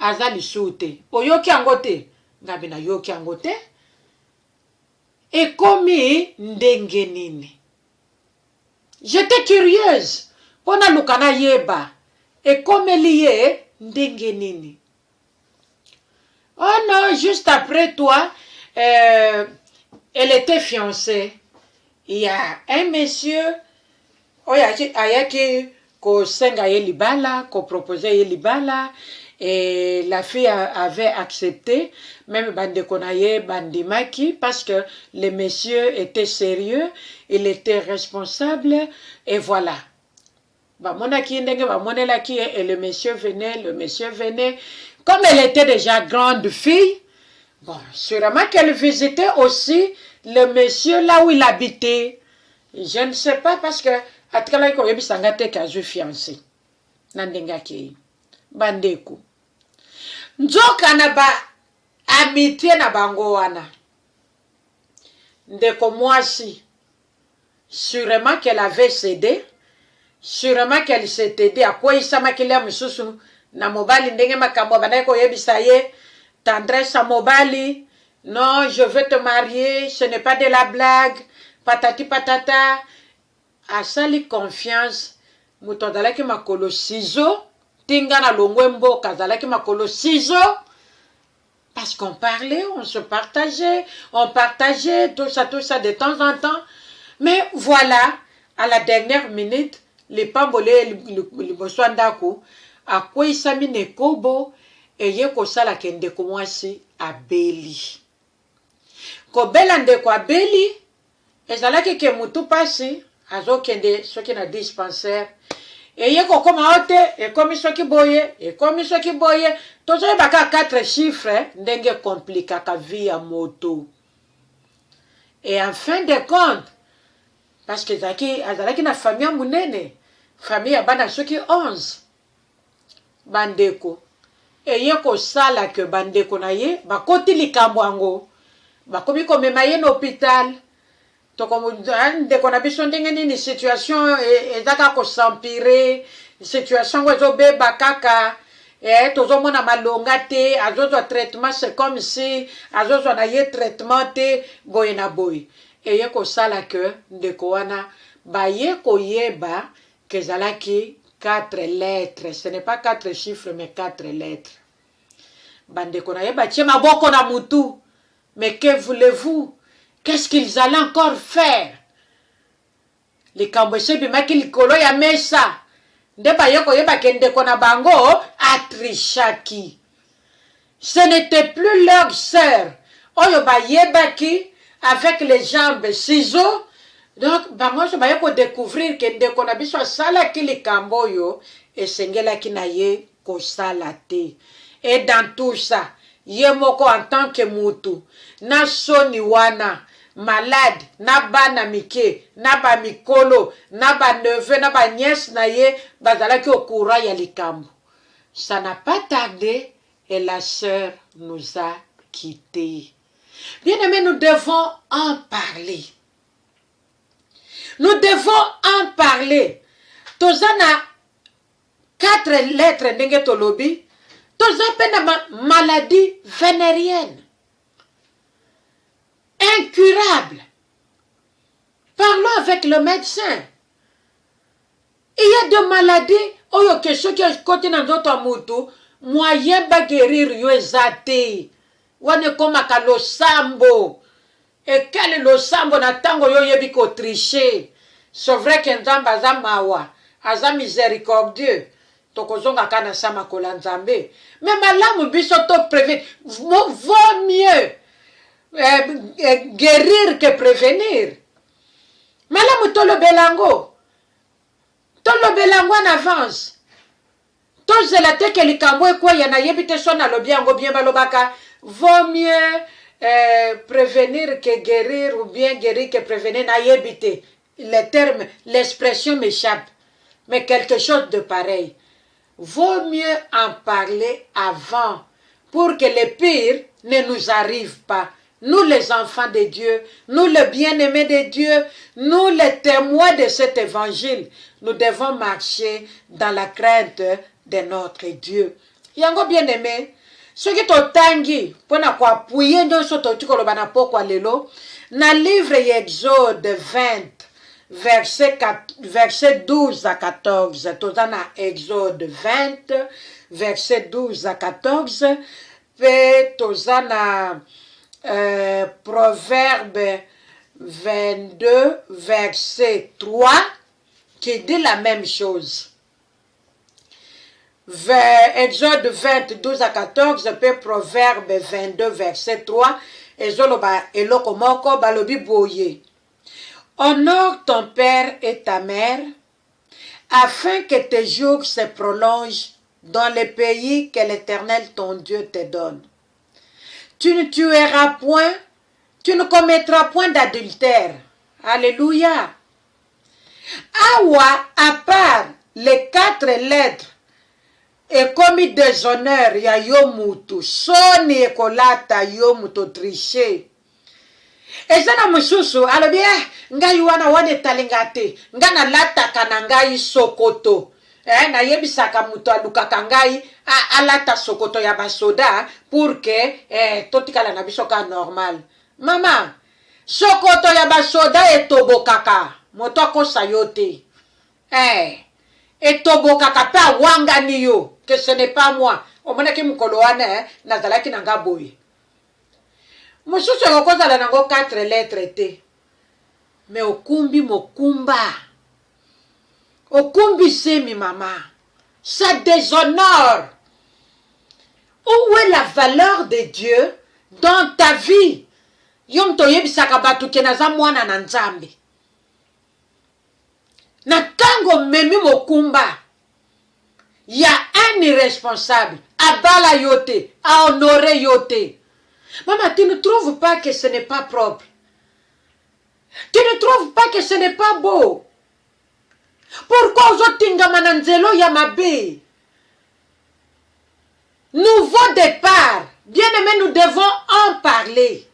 Azali soute. Oyoki angote. Ngabi na yoki angote. Et komi ndenge nini. J'étais curieuse. Pona lukana yeba. Et comme liye ndenge nini. Oh non, juste après toi, elle était fiancée. Il y a un monsieur. Ayaki ko senga ye libala, ko proposé ye libala, et la fille avait accepté, même bandeko na ye bandimaki, parce que le monsieur était sérieux, il était responsable, et voilà. Bamonaki ndenge bamonelaki, et le monsieur venait. Comme elle était déjà grande fille, bon, sûrement qu'elle visitait aussi le monsieur là où il habitait. Je ne sais pas parce que atkala ko yebisanga te kazu fiancé nandenga ke bandeko nzoka na ba amitié na bango wana ndeko mwasi sûrement qu'elle avait cédé, sûrement qu'elle s'était dit à quoi il s'amakile mususu na mobali ndenge makambo banaye ko yebisa ye tendresse à mobali. Non, je veux te marier, ce n'est pas de la blague, patati patata. Asali confiance mutodalaki makolo ciseau tinga na longwe mboka zalaki makolo ciseau parce qu'on parlait, on se partageait tout ça de temps en temps. Mais voilà, à la dernière minute, les pambolé le boswandako a quoi isami nekobo et ye ko sala kende ko mwasi abeli ko bela ndeko abeli ezalaki ke mutu pasi azokende soki na dispensaire eye kokoma ote ekomi soki boye tozoyebaka 4 chiffres ndenge komplikaka vie ya moto. Et en fin de compte, parce que azalaki na famille munene, famille ya bana soki 11 bandeko eye kosala ke bandeko na ye bakoti likambo yango bakomi komema ye na hôpital. Ndeko na biso ndenge nini situation ezaka kosampire, situation ezobeba kaka tozomona malonga te, azozwa traitement, c'est comme si azozwa na ye traitement te boye na boye. Eye kosala ke ndeko wana baye koyeba kezalaki 4 lettres, ce n'est pas 4 chiffres mais 4 lettres. Bandeko na ye batie maboko na mutu. Mais que voulez-vous? Qu'est-ce qu'ils allaient encore faire? likambo esebimaki likolo ya mesa nde baye koyeba ke ndeko na bango atrishaki. Ce n'était plus leur sœur oyo bayebaki avec les jambes ciseaux. Donc bango so baye ko découvrir ke ndeko na biso asalaki likambo oyo esengelaki na ye kosala te. Et dans tout ça, ye moko en tant que mutu na soni wana malade na bana mike na ba mikolo na ba neveu na ba nièce na ye bazalaki au courant ya likambo. Ça n'a pas tardé et la sœur nous a quittés. Bien-aimés, nous devons en parler. Nous devons en parler. Tozana 4 lettres ndenge tolobi. Tozana maladie vénérienne. Incurable. Parlons avec le médecin. Il y a des maladies oyo ke soki côté na nzoto mutu moyen ba guérir yo ezate. Wane komaka losambo. Et quel losambo na tango yo yebi ko tricher. C'est vrai que nzamba aza mawa, aza miséricordieux. Tokozonga kana sama kola nzambe. Mais malamu biso to prévenir. Vaut mieux guérir que prévenir. Malamu tolo belango. Tolo belango en avance. Tozela te ke likambo ekwa ya na yebite sona lo biango bien balobaka. Vaut mieux prévenir que guérir ou bien guérir que prévenir na yebite. Les termes, l'expression m'échappe. Mais quelque chose de pareil. Vaut mieux en parler avant pour que le pire ne nous arrive pas. Nous les enfants de Dieu, nous les bien-aimés de Dieu, nous les témoins de cet évangile, nous devons marcher dans la crainte de notre Dieu. Yango bien-aimé, ce qui t'otangi, pour na kwa puye nyonso totikolo bana pokwa lelo, na livre Exode 20, verset 12 à 14, tozana Exode 20, verset 12 à 14, pe tozana Proverbe 22, verset 3, qui dit la même chose. Exode 20, 12 à 14, pe Proverbe 22, verset 3, ezoloba eloko moko balobi boye. Honore ton père et ta mère, afin que tes jours se prolongent dans le pays que l'Éternel ton Dieu te donne. Tu ne tueras point, tu ne commettras point d'adultère. Alléluia. Awa, à part les 4 lettres, et commis déshonneur ya yo mutu, soni ekolata yo mutu tricher. Ezana mususu alobi ngai wana wane talingate ngana lata kana ngai sokoto na yebisaka mutu alukaka ngai alata sokoto ya basoda pour que totikala na biso ka normal. Mama sokoto ya basoda etobokaka moto akosa yo te etobokaka pe awangani yo que ce n'est pas moi omonaki mukolo wana nazalaki na nga boye. Mosusu yokozala nango 4 lettres te. Mais okumbi mokumba. Okumbi semi mama. Ça déshonore. Où est la valeur de Dieu dans ta vie? Yom toyebisaka batu ke naza mwana na Nzambe. Na tango memi mokumba. Ya un irresponsable. Abala yote. A honorer yote. Maman, tu ne trouves pas que ce n'est pas propre? Tu ne trouves pas que ce n'est pas beau? Pourquoi ozotinga mananzelo ya mabe? Nouveau départ. Bien-aimés, nous devons en parler.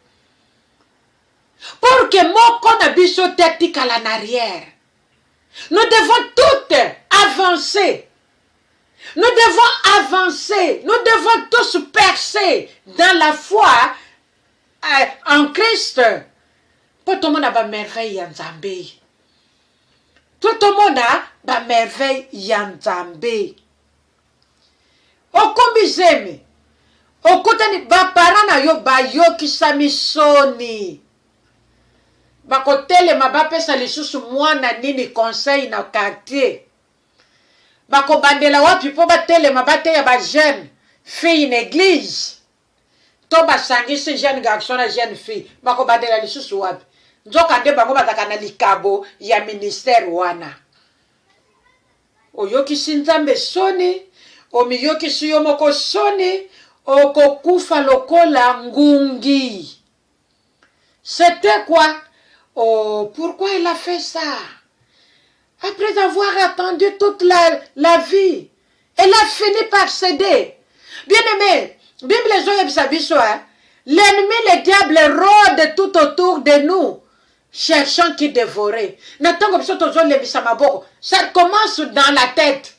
Pour que moko na biso tetikala en arrière. Nous devons toutes avancer. Nous devons avancer. Nous devons tous percer dans la foi en Christ. Pour tout le monde a ba merveille yanzambe. Tout le monde a ba merveille yanzambe. Okombizeme. Okutani ba parana yo ba yo kisamisoni. bakotelema bapesa lisusu mwana nini conseil na quartier bakobandela wapi mpo batelema bateya bajeune fille na église to basangisi jeune garçon na jeune fille bakobandela lisusu wapi nzoka nde bango bazaka na likabo ya ministère wana oyokisi nzambe soni omiyokisi yo moko soni okokufa lokola ngungi. C'était quoi? Oh, pourquoi elle a fait ça? Après avoir attendu toute la vie, elle a fini par céder. Bien aimé, Bible l'ennemi, le diable rôde tout autour de nous, cherchant qui dévorer. Ça commence dans la tête.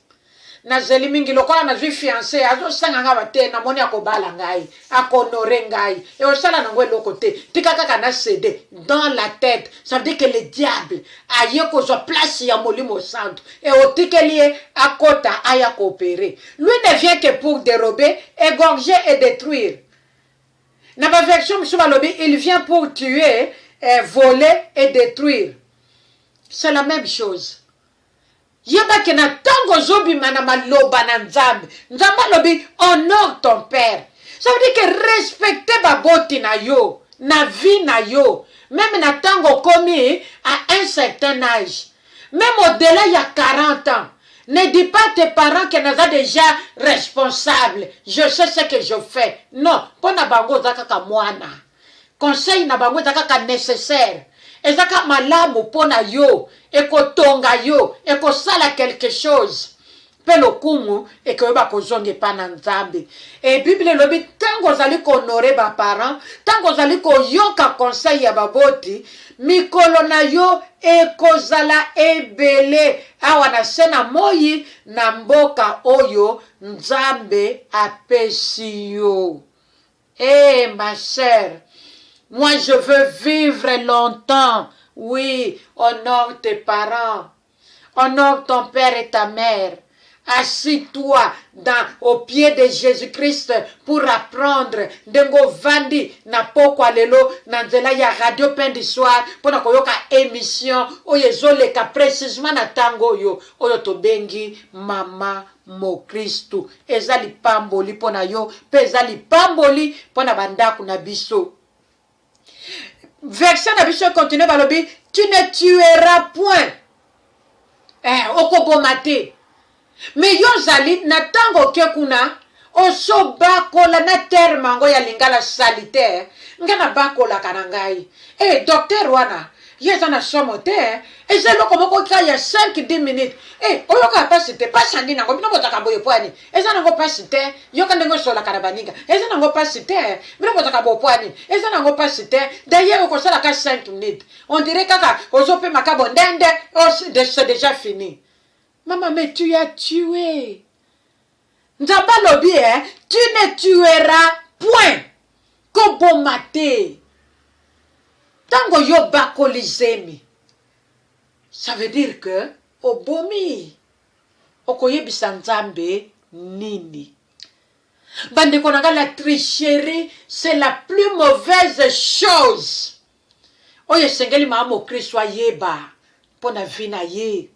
Nazeli mingi lokola nazwi fiancé azosanga nga bate na moni akobala ngai akonore ngai et osala nango eloko te tika kaka na cédé dans la tête. Ça veut dire que le diable aye kozwa place ya molimo santo et otikeli akota aya coopérer. Lui ne vient que pour dérober, égorger et détruire. Na ba version msubalobi, il vient pour tuer, voler et détruire. C'est la même chose. Yebake na tango zobi mana maloba na nzambe. Nzambe lobi honore ton père. Ça veut dire que respecter baboti na yo, na vie na yo. Même na tango commis à un certain âge. Même au-delà il y a 40 ans. Ne dis pas à tes parents que nous sommes déjà responsables. Je sais ce que je fais. Non, pas na bango zakaka mwana. Conseil na bango zakaka nécessaire. Ezaka malamu pona yo, eko tonga yo, eko sala quelque chose. Pelo kumu, eko yoba kozonge pa na nzambe. Et Bible lobi, tango zali honore ba parents, tango zali yoka conseil ya baboti, mikolo na yo eko zala ebele. Awa na sena moyi na mboka oyo nzambe apesi yo. Eh ma chère, moi, je veux vivre longtemps. Oui, honore tes parents. Honore ton père et ta mère. Assis-toi au pied de Jésus-Christ pour apprendre. Dengo vandi na poko alelo na nzela ya radio pain du soir pona koyoka émission oyezoleka précisément na tango yo oyo tobengi mama mo Kristu. Ezali pamboli pona yo, pe ezali pamboli pona bandaku na biso. Verset na biso continue balobi, tu ne tueras point. Okobomate. Mais yo zali na tango ke kuna oso bakola na terme ngo ya lingala salitaire ngana bakola kanangai. Docteur wana yeza na somo te ezelo komoko kaya 5-10 minutes. Oyoka pasite pasandi nango bino botaka boye pwani. Eza nango pasite yoka ndengo sola karabaninga. Eza nango pasite bino botaka bo pwani. Eza nango pasite d'ailleurs ko sala ka 5 minutes. On dirait kaka ozope makabo ndende c'est déjà fini. Maman, mais tu as tué. Nzamba lobi, tu ne tueras point. Kobomate. Tango yo bakolizemi. Ça veut dire que obomi. Okoyebisa nzambe nini. Bande konanga la tricherie, c'est la plus mauvaise chose. Oye sengeli maamo Kristo yeba. Pona vina ye.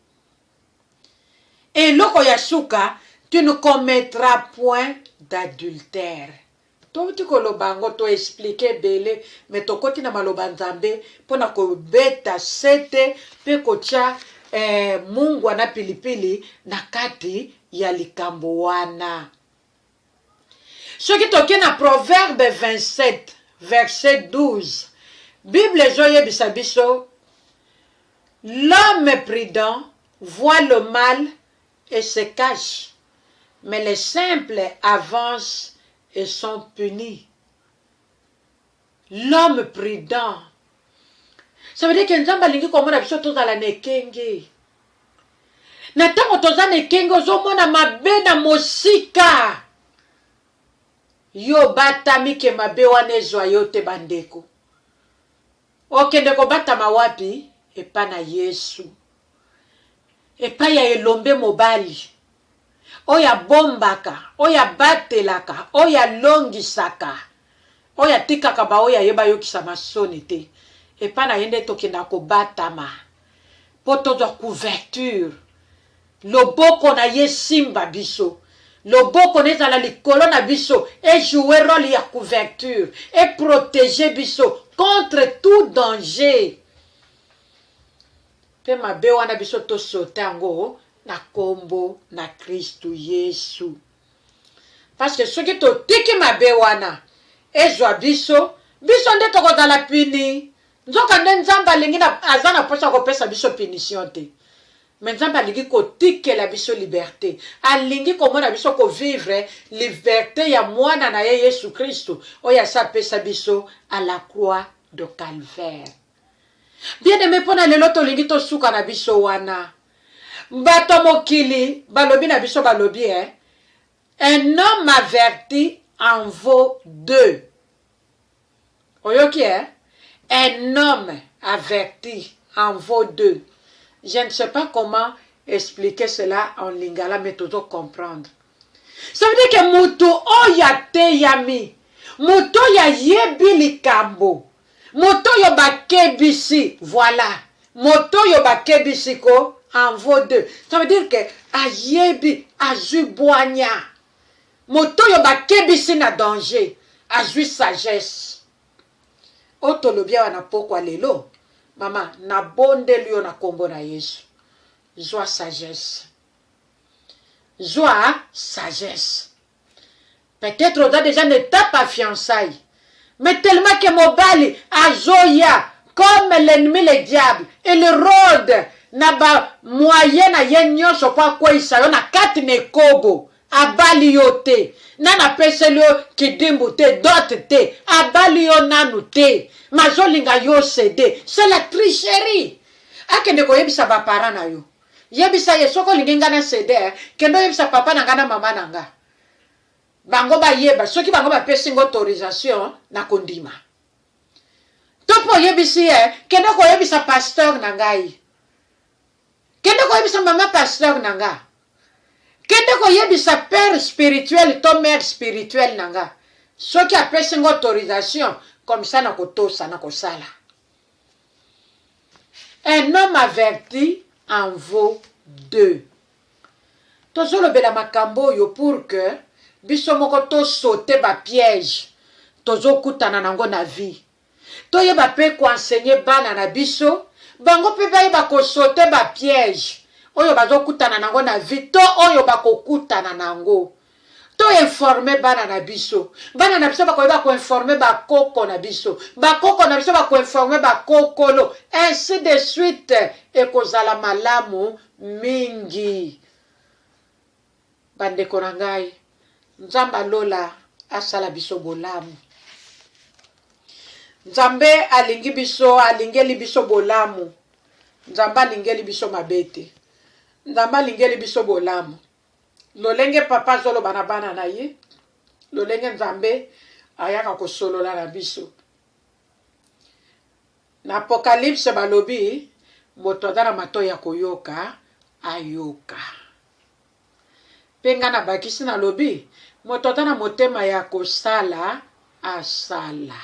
Et loko yasuka, tu ne commettras point d'adultère. To tiko lobango to expliquer bele, mais to koti na maloba nzambe, pona ko beta sete, pe kocha mungu wana pilipili na kati ya likambo wana. Soki toke na Proverbe 27, verset 12. Bible joye bisabiso, l'homme prudent voit le mal et se cache, mais les simples avancent et sont punis. L'homme prudent. Ça veut dire que nzamba lingi komona biso tozala nekenge. Na tango toza nekenge ozomona mabe na mosika. Yo batami ke mabe wana ezwa yo te bandeko. Okende ko batama wapi? Epa na Yesu. Epa ya elombe mobali. Oya bombaka, oya batelaka, oya longisaka. Oya tikaka ba oya yeba yokisa masoni te. et pas na yende tokenda kobatama po tozwa couverture loboko na ye simba biso loboko na ezala likolo na biso ejouer rôle ya couverture et protéger biso contre tout danger pe mabe wana biso tosote yango na kombo na Kristu Yesu parce que soki totiki mabe wana ezwa biso nde tokozala puni nzoka nde nzambe alingi aza na posa kopesa biso punition te mais nzambe alingi kotikela biso liberté alingi komona biso kovivre liberté ya mwana na ye Yesu Kristu oyo asa apesa biso à la croix de calvaire. Bien aimé mpona lelo tolingi tosuka na biso wana bato mokili balobi na biso balobi un homme averti en vaut deux. Oyoki un homme averti en vaut deux. Je ne sais pas comment expliquer cela en lingala, mais toujours comprendre. Ça veut dire que mutu oya te yami, mutu ya yebi likambo, mutu yo bakebisi, voilà, mutu yo bakebisi ko en vaut deux. Ça veut dire que ayebi ajuboanya, mutu yo bakebisi na danger, aju sagesse. Otolobia wana pokwa lelo. Maman, na bonde liyo na kombo na Yesu. Joie sagesse. Joie sagesse. Peut-être on a déjà une étape à fiançailles. Mais tellement que mobali a joya comme l'ennemi le diable. Et le rôde na ba moyen na yenyo so kwa kwa isayo na kati ne kobo. Abali yote. Nana peseli yo kidimbu te, dot te. Abali yo nanu te. Mazolinga yo cede. C'est la tricherie. Akende ko yebisa ba parents na yo. Yebisa ye soko linga na cede. Kendo yebisa papa na nga na mama na nga. Bango ba yeba. Soki bango ba pesi autorisation na kondima. Topo yebisi kendo ko yebisa pasteur na ngai. Kendo ko yebisa mama pasteur na nga. Kende ko yebisa père spirituel to mère spirituelle nanga. Soki apesi autorisation comme ça na kotosa na kosala. Un homme averti en vaut deux. Tozolo bela makambo yo pour que biso moko to sauter ba piège. Tozo kutana nango na vie. To yeba pe ko enseigner bana na biso, bango pe ba yeba ko sauter ba piège. Oyo bazokutana nango na vie to oyo bakokutana nango to informer bana na biso bakoyeba ko informer bakoko na biso bakoko na biso bako informer bakokolo ainsi de suite ekozala malamu mingi bandeko na ngai nzambe alola asala biso bolamu nzambe alingi biso alingeli biso bolamu nzambe alingeli biso mabete Nzamba lingeli biso bolamu. Lolenge papa zolo bana na ye. Lolenge nzambe ayaka kosolola na biso. Na Apocalypse balobi moto adana mato ya koyoka ayoka. Penga na bakisi na lobi moto adana motema ya kosala asala.